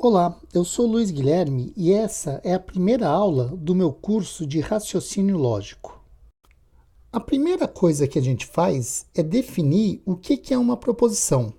Olá, eu sou Luiz Guilherme e essa é a primeira aula do meu curso de raciocínio lógico. A primeira coisa que a gente faz é definir o que é uma proposição.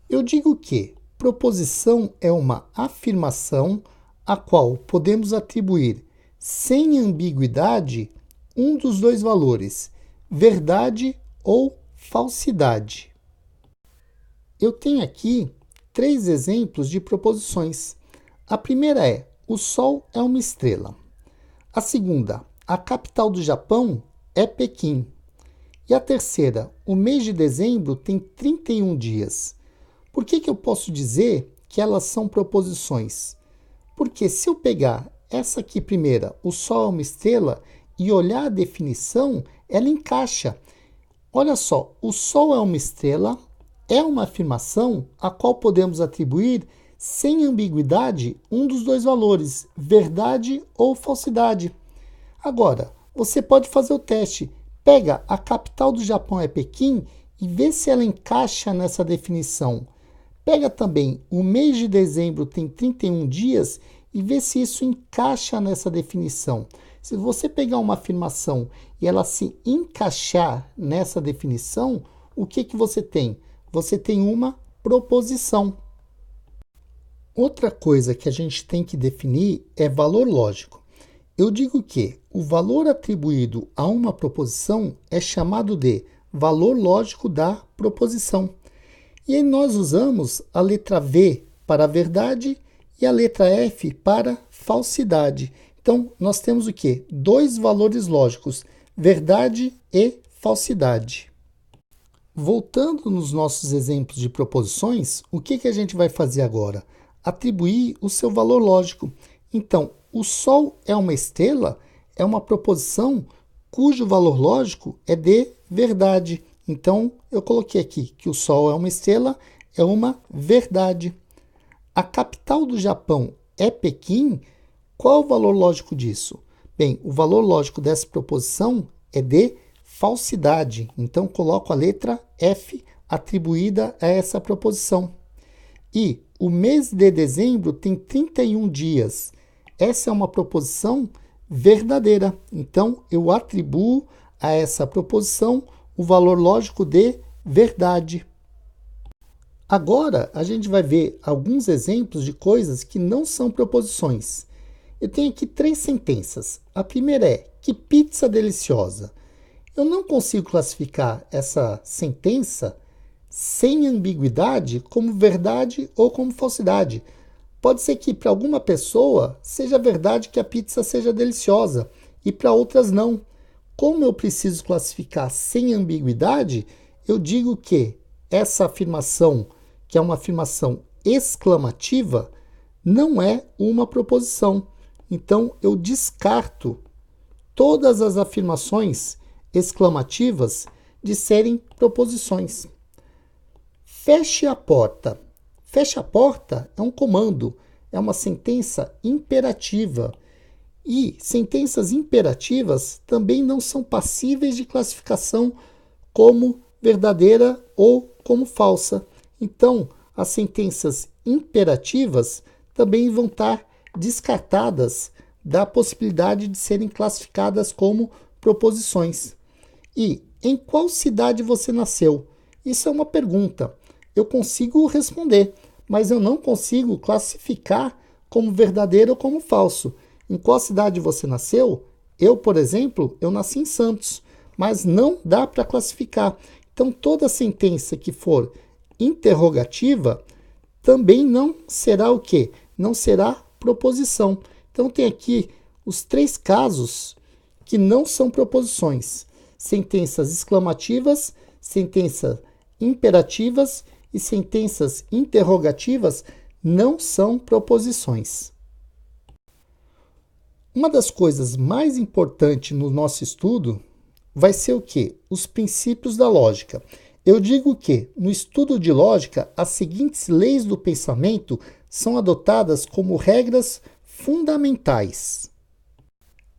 Eu digo que proposição é uma afirmação a qual podemos atribuir sem ambiguidade um dos dois valores, verdade ou falsidade. Eu tenho aqui 3 exemplos de proposições. A primeira é: o Sol é uma estrela. A segunda: a capital do Japão é Pequim. E a terceira: o mês de dezembro tem 31 dias. Por que eu posso dizer que elas são proposições? Porque se eu pegar essa aqui primeira, o Sol é uma estrela, e olhar a definição, ela encaixa. Olha só, o Sol é uma estrela, é uma afirmação a qual podemos atribuir, sem ambiguidade, um dos dois valores, verdade ou falsidade. Agora, você pode fazer o teste. Pega a capital do Japão é Pequim e vê se ela encaixa nessa definição. Pega também o mês de dezembro tem 31 dias e vê se isso encaixa nessa definição. Se você pegar uma afirmação e ela se encaixar nessa definição, o que você tem? Você tem uma proposição. Outra coisa que a gente tem que definir é valor lógico. Eu digo que o valor atribuído a uma proposição é chamado de valor lógico da proposição. E aí nós usamos a letra V para verdade e a letra F para falsidade. Então, nós temos o quê? 2 valores lógicos, verdade e falsidade. Voltando nos nossos exemplos de proposições, o que a gente vai fazer agora? Atribuir o seu valor lógico. Então, o Sol é uma estrela, é uma proposição cujo valor lógico é de verdade. Então, eu coloquei aqui que o Sol é uma estrela, é uma verdade. A capital do Japão é Pequim. Qual é o valor lógico disso? Bem, o valor lógico dessa proposição é de falsidade. Então, coloco a letra F atribuída a essa proposição. E o mês de dezembro tem 31 dias. Essa é uma proposição verdadeira. Então, eu atribuo a essa proposição o valor lógico de verdade. Agora, a gente vai ver alguns exemplos de coisas que não são proposições. Eu tenho aqui 3 sentenças. A primeira é: que pizza deliciosa. Eu não consigo classificar essa sentença sem ambiguidade como verdade ou como falsidade. Pode ser que para alguma pessoa seja verdade que a pizza seja deliciosa e para outras não. Como eu preciso classificar sem ambiguidade, eu digo que essa afirmação, que é uma afirmação exclamativa, não é uma proposição. Então eu descarto todas as afirmações exclamativas de serem proposições. Feche a porta. Feche a porta é um comando, é uma sentença imperativa. E sentenças imperativas também não são passíveis de classificação como verdadeira ou como falsa. Então, as sentenças imperativas também vão estar descartadas da possibilidade de serem classificadas como proposições. E em qual cidade você nasceu? Isso é uma pergunta. Eu consigo responder, mas eu não consigo classificar como verdadeiro ou como falso. Em qual cidade você nasceu? Eu, por exemplo, eu nasci em Santos, mas não dá para classificar. Então, toda sentença que for interrogativa também não será o quê? Não será proposição. Então, tem aqui os 3 casos que não são proposições: sentenças exclamativas, sentenças imperativas e sentenças interrogativas não são proposições. Uma das coisas mais importantes no nosso estudo vai ser o quê? Os princípios da lógica. Eu digo que, no estudo de lógica, as seguintes leis do pensamento são adotadas como regras fundamentais.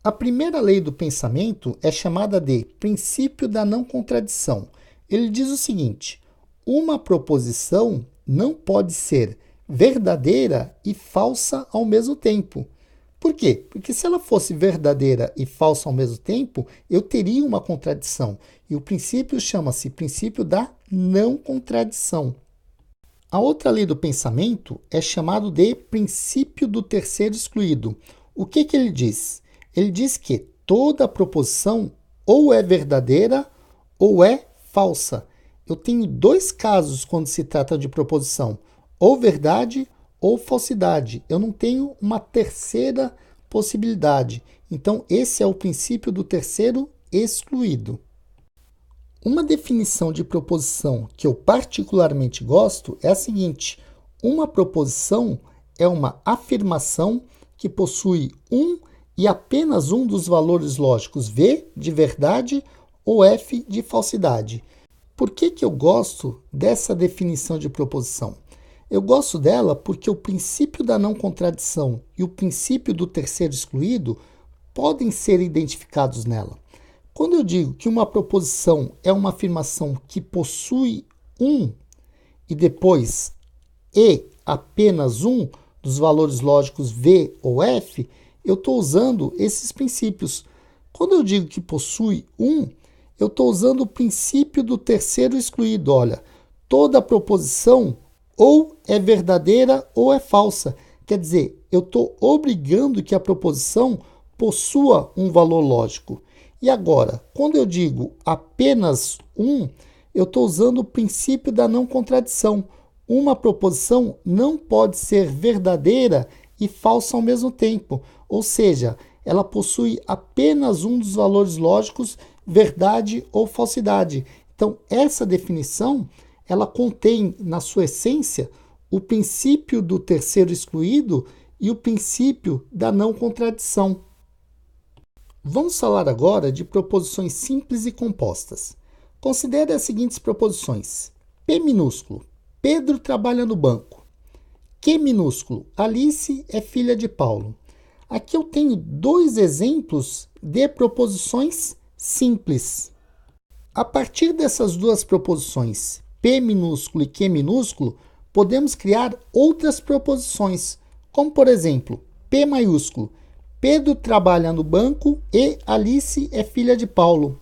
A primeira lei do pensamento é chamada de princípio da não contradição. Ele diz o seguinte: uma proposição não pode ser verdadeira e falsa ao mesmo tempo. Por quê? Porque se ela fosse verdadeira e falsa ao mesmo tempo, eu teria uma contradição. E o princípio chama-se princípio da não contradição. A outra lei do pensamento é chamado de princípio do terceiro excluído. O que ele diz? Ele diz que toda proposição ou é verdadeira ou é falsa. Eu tenho dois casos quando se trata de proposição, ou verdade ou falsidade. Eu não tenho uma terceira possibilidade. Então, esse é o princípio do terceiro excluído. Uma definição de proposição que eu particularmente gosto é a seguinte: uma proposição é uma afirmação que possui um e apenas um dos valores lógicos V de verdade ou F de falsidade. Por que eu gosto dessa definição de proposição? Eu gosto dela porque o princípio da não contradição e o princípio do terceiro excluído podem ser identificados nela. Quando eu digo que uma proposição é uma afirmação que possui um e depois e apenas um dos valores lógicos V ou F, eu estou usando esses princípios. Quando eu digo que possui um, eu estou usando o princípio do terceiro excluído. Olha, toda proposição ou é verdadeira ou é falsa. Quer dizer, eu estou obrigando que a proposição possua um valor lógico. E agora, quando eu digo apenas um, eu estou usando o princípio da não contradição. Uma proposição não pode ser verdadeira e falsa ao mesmo tempo. Ou seja, ela possui apenas um dos valores lógicos, verdade ou falsidade. Então, essa definição, ela contém na sua essência o princípio do terceiro excluído e o princípio da não contradição. Vamos falar agora de proposições simples e compostas. Considere as seguintes proposições. P minúsculo, Pedro trabalha no banco. Q minúsculo, Alice é filha de Paulo. Aqui eu tenho dois exemplos de proposições simples. A partir dessas duas proposições, P minúsculo e Q minúsculo, podemos criar outras proposições, como por exemplo, P maiúsculo, Pedro trabalha no banco e Alice é filha de Paulo.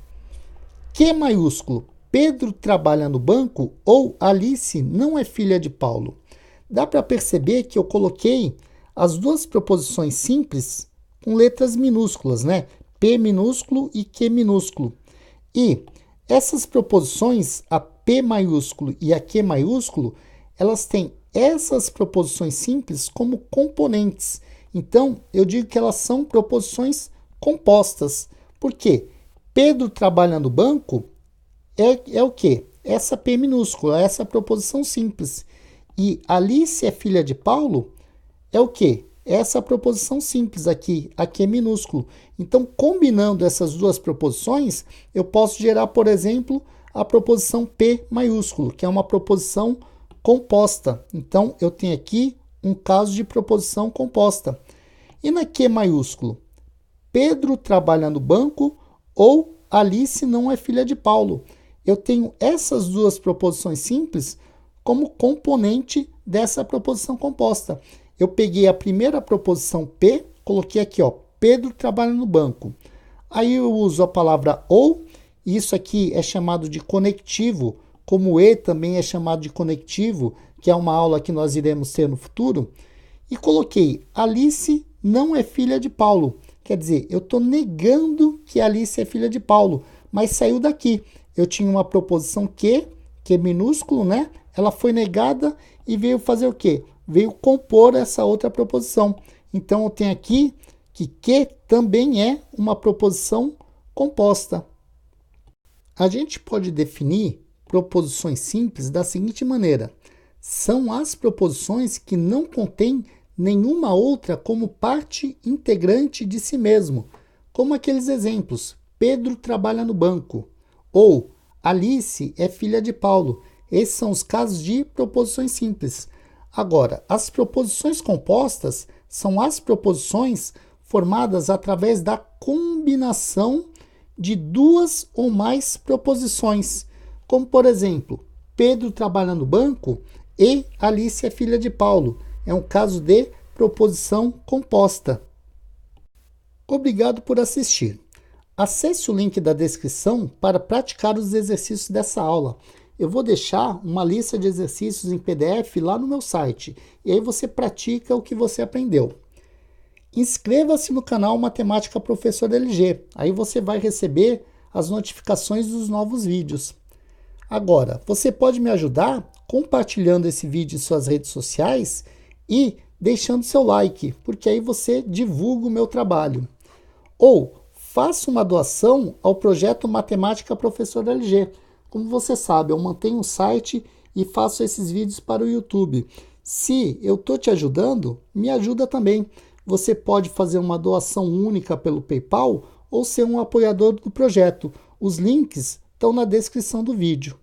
Q maiúsculo, Pedro trabalha no banco ou Alice não é filha de Paulo. Dá para perceber que eu coloquei as duas proposições simples com letras minúsculas, né? P minúsculo e Q minúsculo. E essas proposições, a P maiúsculo e a Q maiúsculo, elas têm essas proposições simples como componentes. Então, eu digo que elas são proposições compostas. Por quê? Pedro trabalha no banco é o quê? Essa P minúscula, essa proposição simples. E Alice é filha de Paulo é o quê? Essa proposição simples aqui, aqui é minúsculo. Então, combinando essas duas proposições, eu posso gerar, por exemplo, a proposição P maiúsculo, que é uma proposição composta. Então, eu tenho aqui um caso de proposição composta. E na Q maiúsculo, Pedro trabalha no banco ou Alice não é filha de Paulo. Eu tenho essas duas proposições simples como componente dessa proposição composta. Eu peguei a primeira proposição P, coloquei aqui, ó, Pedro trabalha no banco. Aí eu uso a palavra ou, e isso aqui é chamado de conectivo, como E também é chamado de conectivo, que é uma aula que nós iremos ter no futuro, e coloquei Alice não é filha de Paulo. Quer dizer, eu estou negando que Alice é filha de Paulo, mas saiu daqui. Eu tinha uma proposição que é minúsculo, né? Ela foi negada e veio fazer o quê? Veio compor essa outra proposição. Então, eu tenho aqui que também é uma proposição composta. A gente pode definir proposições simples da seguinte maneira: são as proposições que não contêm nenhuma outra como parte integrante de si mesmo, como aqueles exemplos: Pedro trabalha no banco ou Alice é filha de Paulo. Esses são os casos de proposições simples. Agora, as proposições compostas são as proposições formadas através da combinação de duas ou mais proposições, como por exemplo, Pedro trabalha no banco E Alice é filha de Paulo. É um caso de proposição composta. Obrigado por assistir. Acesse o link da descrição para praticar os exercícios dessa aula. Eu vou deixar uma lista de exercícios em PDF lá no meu site. E aí você pratica o que você aprendeu. Inscreva-se no canal Matemática Professor LG. Aí você vai receber as notificações dos novos vídeos. Agora, você pode me ajudar compartilhando esse vídeo em suas redes sociais e deixando seu like, porque aí você divulga o meu trabalho. Ou faça uma doação ao projeto Matemática Professor LG. Como você sabe, eu mantenho um site e faço esses vídeos para o YouTube. Se eu estou te ajudando, me ajuda também. Você pode fazer uma doação única pelo PayPal ou ser um apoiador do projeto. Os links estão na descrição do vídeo.